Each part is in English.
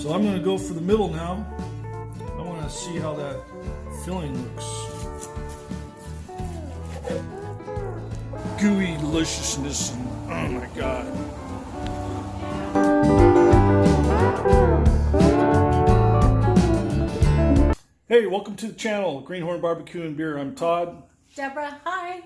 So I'm going to go for the middle now. I want to see how that filling looks. Gooey deliciousness, and oh my god. Hey, welcome to the channel, Greenhorn Barbecue and Beer. I'm Todd. Deborah, hi.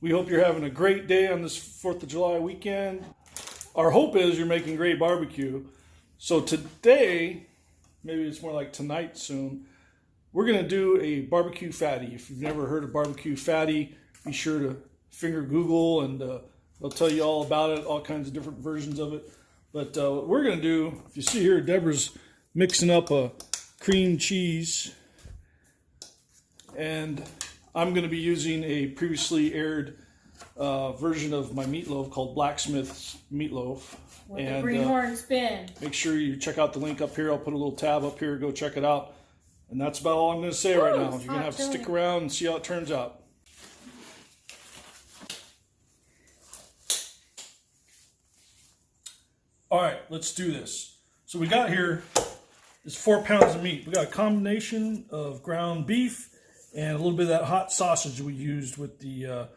We hope you're having a great day on this 4th of July weekend. Our hope is you're making great barbecue. So today, maybe it's more like tonight soon, we're going to do a barbecue fatty. If you've never heard of barbecue fatty, be sure to finger Google and they'll tell you all about it, all kinds of different versions of it. But what we're going to do, if you see here, Deborah's mixing up a cream cheese. And I'm going to be using a previously aired version of my meatloaf called Blacksmith's Meatloaf. With the greenhorn spin. Make sure you check out the link up here. I'll put a little tab up here. Go check it out. And that's about all I'm going to say right now. You're going to have to stick around and see how it turns out. All right, let's do this. So we got here is 4 pounds of meat. We got a combination of ground beef and a little bit of that hot sausage we used with the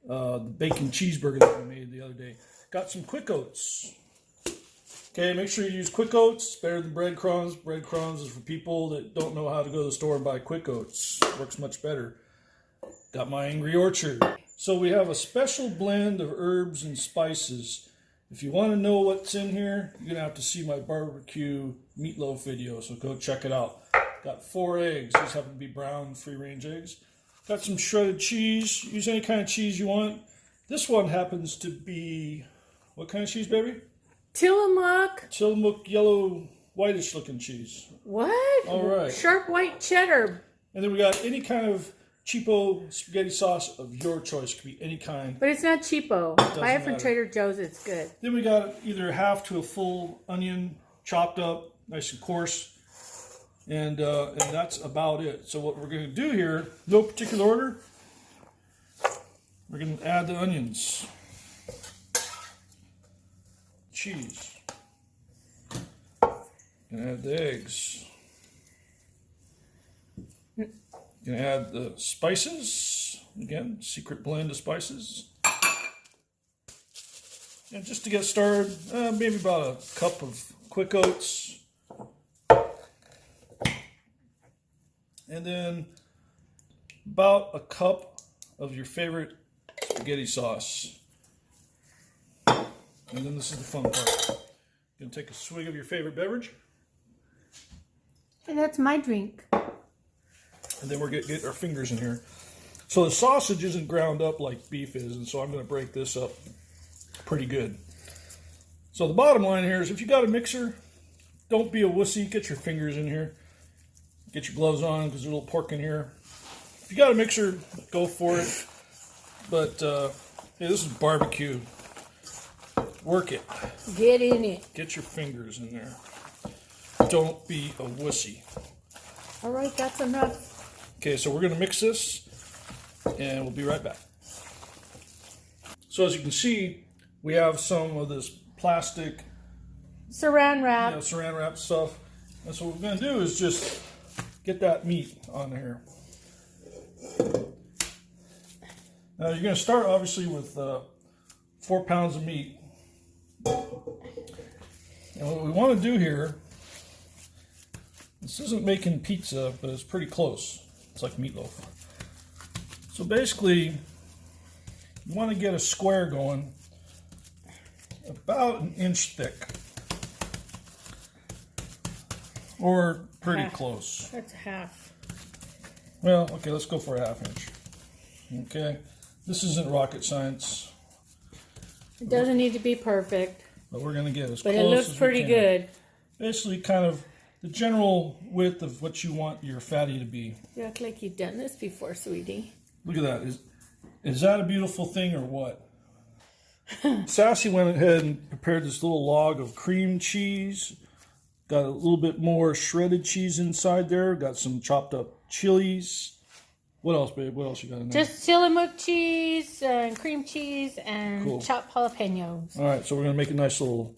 bacon cheeseburger that we made the other day. Got some quick oats. Okay, make sure you use quick oats. It's better than breadcrumbs. Breadcrumbs is for people that don't know how to go to the store and buy quick oats. It works much better. Got my Angry Orchard. So we have a special blend of herbs and spices. If you want to know what's in here, you're going to have to see my barbecue meatloaf video, so go check it out. Got 4 eggs. These happen to be brown free-range eggs. Got some shredded cheese. Use any kind of cheese you want. This one happens to be, what kind of cheese, baby? Tillamook. Tillamook yellow, whitish looking cheese. What? All right. Sharp white cheddar. And then we got any kind of cheapo spaghetti sauce of your choice. It could be any kind. But it's not cheapo. Buy it from Trader Joe's. It's good. Then we got either half to a full onion, chopped up, nice and coarse. And that's about it. So what we're going to do here, no particular order, we're going to add the onions, cheese, going to add the eggs, going to add the spices, again, secret blend of spices. And just to get started, maybe about a cup of quick oats. And then about a cup of your favorite spaghetti sauce. And then this is the fun part. You're going to take a swig of your favorite beverage. And that's my drink. And then we're going to get our fingers in here. So the sausage isn't ground up like beef is, and so I'm going to break this up pretty good. So the bottom line here is if you got a mixer, don't be a wussy. Get your fingers in here. Get your gloves on because there's a little pork in here. If you got a mixer, go for it. But yeah, this is barbecue. Work it. Get in it. Get your fingers in there. Don't be a wussy. All right, that's enough. Okay, so we're going to mix this, and we'll be right back. So as you can see, we have some of this plastic Saran wrap. Saran wrap stuff. And so what we're going to do is just get that meat on here. Now you're going to start obviously with 4 pounds of meat. And what we want to do here, this isn't making pizza, but it's pretty close. It's like meatloaf. So basically, you want to get a square going about 1 inch thick. Or pretty close. That's half. Well, okay, let's go for a 1/2 inch. Okay, this isn't rocket science. It doesn't need to be perfect. But we're going to get as but close as it looks we pretty can. good. Basically, kind of the general width of what you want your fatty to be. You act like you've done this before, sweetie. Look at that. Is that a beautiful thing or what? Sassy went ahead and prepared this little log of cream cheese. Got a little bit more shredded cheese inside there. Got some chopped up chilies. What else, babe? What else you got in there? Just Tillamook cheese and cream cheese and chopped jalapenos. All right, so we're going to make a nice little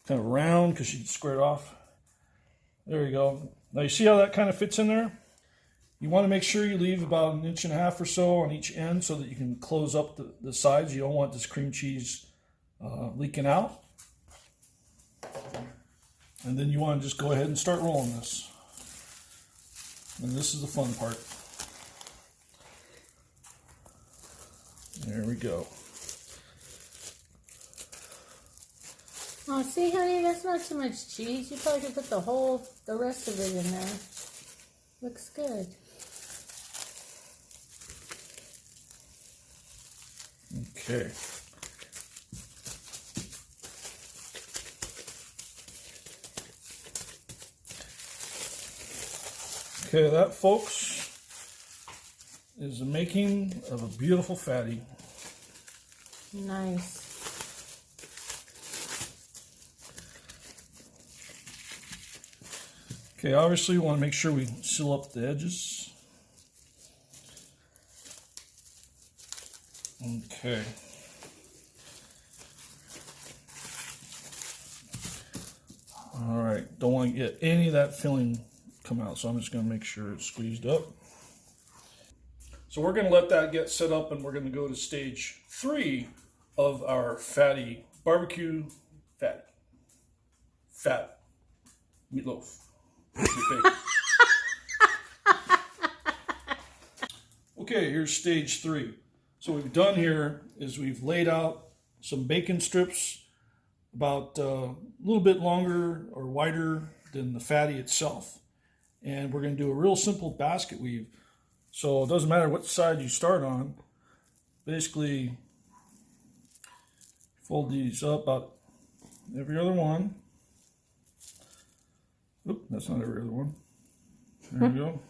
kind of round because she squared off. There you go. Now you see how that kind of fits in there? You want to make sure you leave about 1.5 inches or so on each end so that you can close up the sides. You don't want this cream cheese leaking out. And then you want to just go ahead and start rolling this. And this is the fun part. There we go. Oh, see, honey, that's not too much cheese. You probably could put the rest of it in there. Looks good. Okay. Okay, that, folks, is the making of a beautiful fatty. Nice. Okay, obviously we want to make sure we seal up the edges. Okay. All right, don't want to get any of that filling come out, so I'm just going to make sure it's squeezed up. So we're going to let that get set up, and we're going to go to stage 3 of our fatty, barbecue fatty. Fat meatloaf. Okay, here's stage 3. So what we've done here is we've laid out some bacon strips about a little bit longer or wider than the fatty itself. And we're going to do a real simple basket weave. So it doesn't matter what side you start on. Basically, fold these up about every other one. Oop, that's not every other one. There we go.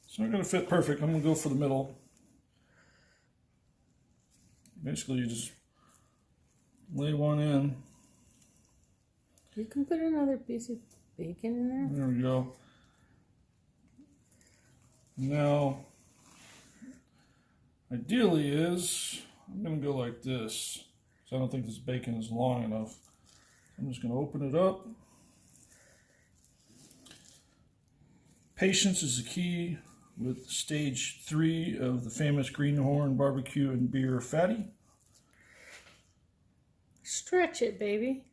It's not going to fit perfect. I'm going to go for the middle. Basically, you just lay one in. You can put another piece of bacon in there. There we go. Now, ideally I'm going to go like this. So I don't think this bacon is long enough. I'm just going to open it up. Patience is the key with stage 3 of the famous greenhorn barbecue and beer fatty. Stretch it, baby.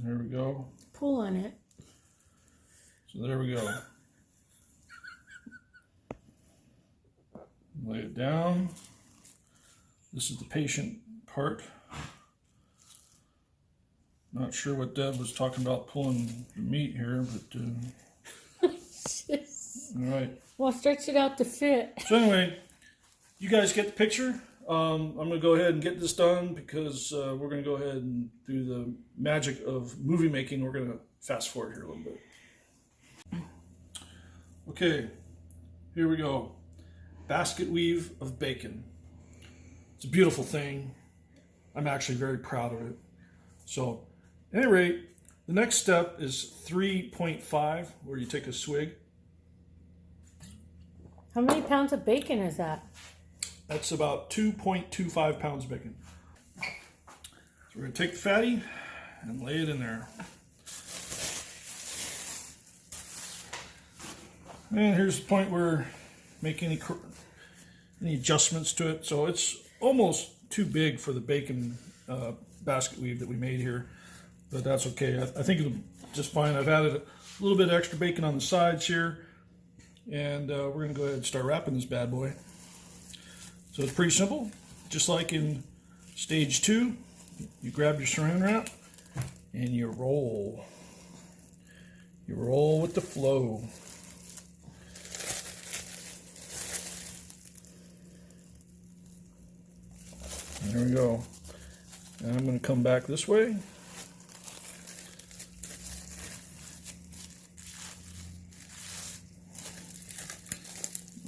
There we go. Pull on it. So there we go. Lay it down. This is the patient part. Not sure what Deb was talking about pulling the meat here, but all right. Well, stretch it out to fit. So anyway, you guys get the picture. I'm going to go ahead and get this done because we're going to go ahead and do the magic of movie making. We're going to fast forward here a little bit. Okay, here we go. Basket weave of bacon. It's a beautiful thing. I'm actually very proud of it. So, at any rate, the next step is 3.5, where you take a swig. How many pounds of bacon is that? That's about 2.25 pounds of bacon. So we're going to take the fatty and lay it in there. And here's the point where make any adjustments to it. So it's almost too big for the bacon basket weave that we made here, but that's okay. I think it'll just fine. I've added a little bit of extra bacon on the sides here, and we're going to go ahead and start wrapping this bad boy. So it's pretty simple. Just like in stage 2, you grab your saran wrap and you roll. You roll with the flow. There we go. And I'm going to come back this way.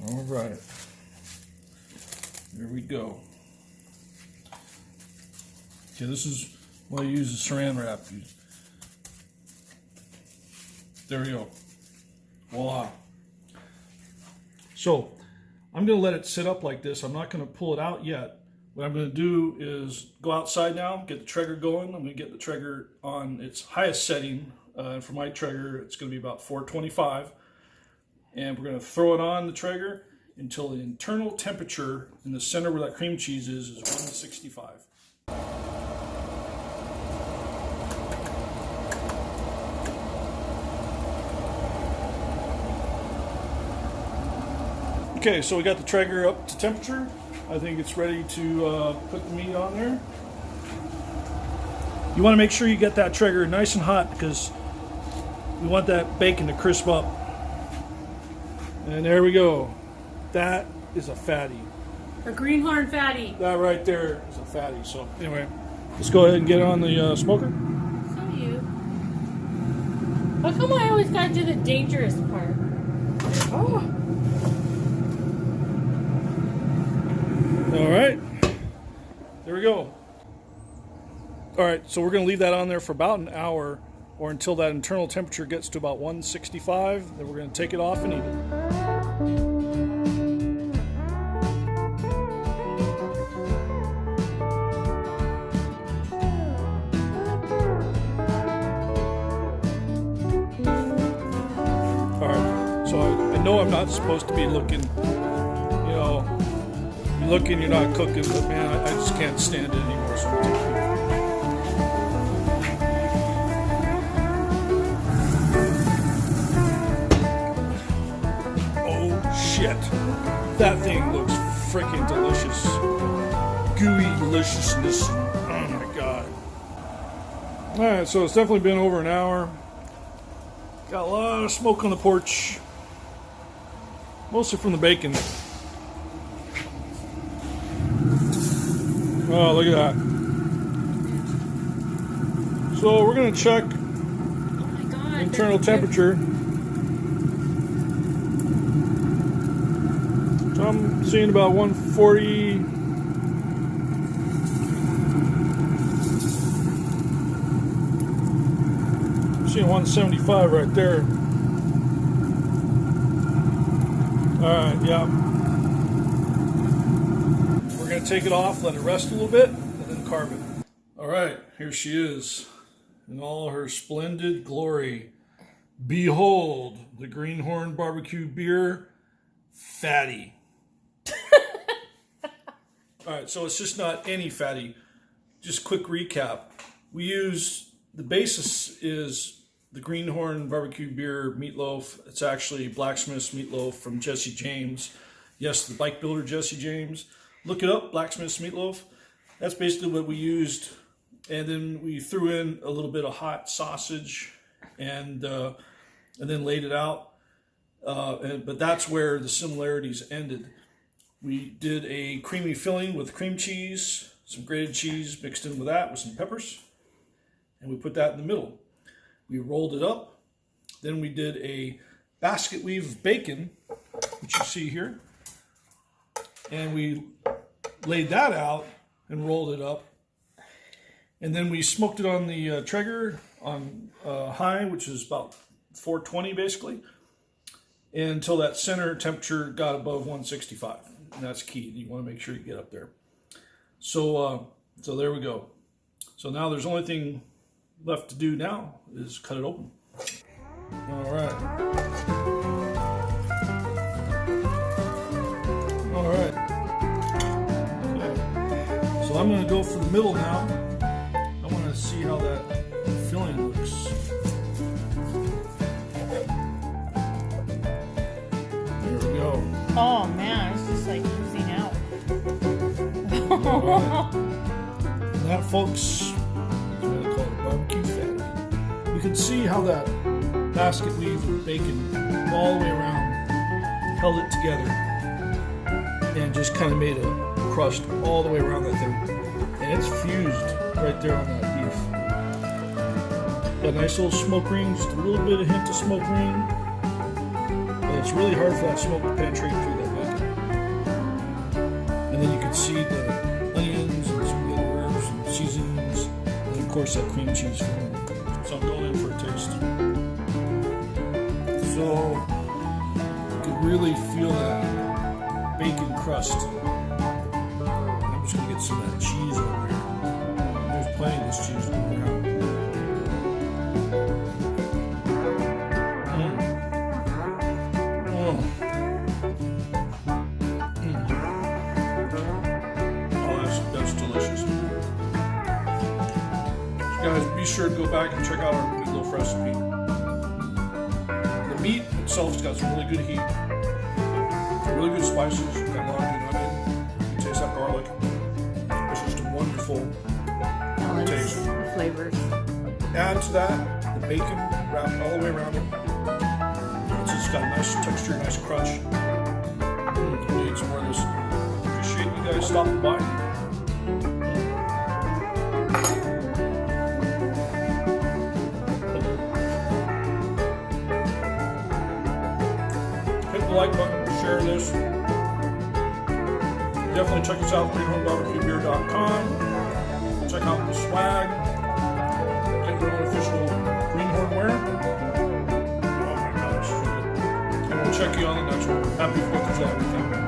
All right. There we go. Okay, this is why you use the saran wrap. There we go. Voila. So, I'm going to let it sit up like this. I'm not going to pull it out yet. What I'm going to do is go outside now, get the Traeger going. I'm going to get the Traeger on its highest setting. For my Traeger, it's going to be about 425. And we're going to throw it on the Traeger until the internal temperature in the center where that cream cheese is 165. Okay, so we got the Traeger up to temperature. I think it's ready to put the meat on there. You want to make sure you get that Traeger nice and hot because we want that bacon to crisp up. And there we go. That is a fatty. A greenhorn fatty. That right there is a fatty. So anyway, let's go ahead and get it on the smoker. So you. How come I always gotta do the dangerous part? Oh. All right, there we go. All right, so we're going to leave that on there for about an hour or until that internal temperature gets to about 165. Then we're going to take it off and eat it. All right, so I know I'm not supposed to be looking, you know, you're looking, you're not cooking, but man, I just can't stand it anymore. So I'm taking it. Shit, that thing looks freaking delicious. Gooey deliciousness. Oh my god. Alright, so it's definitely been over an hour. Got a lot of smoke on the porch. Mostly from the bacon. Oh, look at that. So we're going to check internal temperature. So I'm seeing about 140. I'm seeing 175 right there. Alright, yeah. We're going to take it off, let it rest a little bit, and then carve it. Alright, here she is in all her splendid glory. Behold, the Greenhorn Barbecue Beer Fatty. Alright, so it's just not any fatty. Just quick recap. We use, the basis is the Greenhorn Barbecue Beer Meatloaf. It's actually Blacksmith's Meatloaf from Jesse James. Yes, the bike builder Jesse James. Look it up, Blacksmith's Meatloaf. That's basically what we used. And then we threw in a little bit of hot sausage and then laid it out. But that's where the similarities ended. We did a creamy filling with cream cheese, some grated cheese mixed in with that with some peppers, and we put that in the middle. We rolled it up. Then we did a basket weave of bacon, which you see here, and we laid that out and rolled it up. And then we smoked it on the Traeger on high, which is about 420 basically, until that center temperature got above 165. And that's key. You want to make sure you get up there. So there we go. So now there's only thing left to do now is cut it open. All right. All right. Okay. So I'm going to go for the middle now. I want to see how that filling looks. There we go. Oh man, it's just like oozing out. Right. And that, folks, is what I call it, barbecue fatty. You can see how that basket weave of bacon all the way around held it together and just kind of made a crust all the way around that thing. And it's fused right there on that beef. Got a nice little smoke ring, just a little bit of hint of smoke ring. But it's really hard for that smoke to penetrate through that bacon. And then you can see the onions and some of the other herbs and seasonings. And of course that cream cheese filling. So I'm going in for a taste. So you can really feel that bacon crust. I'm just going to get get some of that cheese over here. There's plenty of this cheese going around. Oh, that's delicious. So guys, be sure to go back and check out our meatloaf recipe. The meat itself's got some really good heat, really good spices, got a lot of good onion. You can taste that garlic. It's just a wonderful taste. Flavors. Add to that the bacon wrapped all the way around it. It's just got a nice texture, nice crunch. We'll eat some more of this. Appreciate you guys stopping by. Hit the like button, share this. Definitely check us out at greenhornbarbecuebeer.com. Check out the swag. Get your own official greenhorn wear. Oh my gosh. And we'll check you on the next one. Happy 4th of July weekend.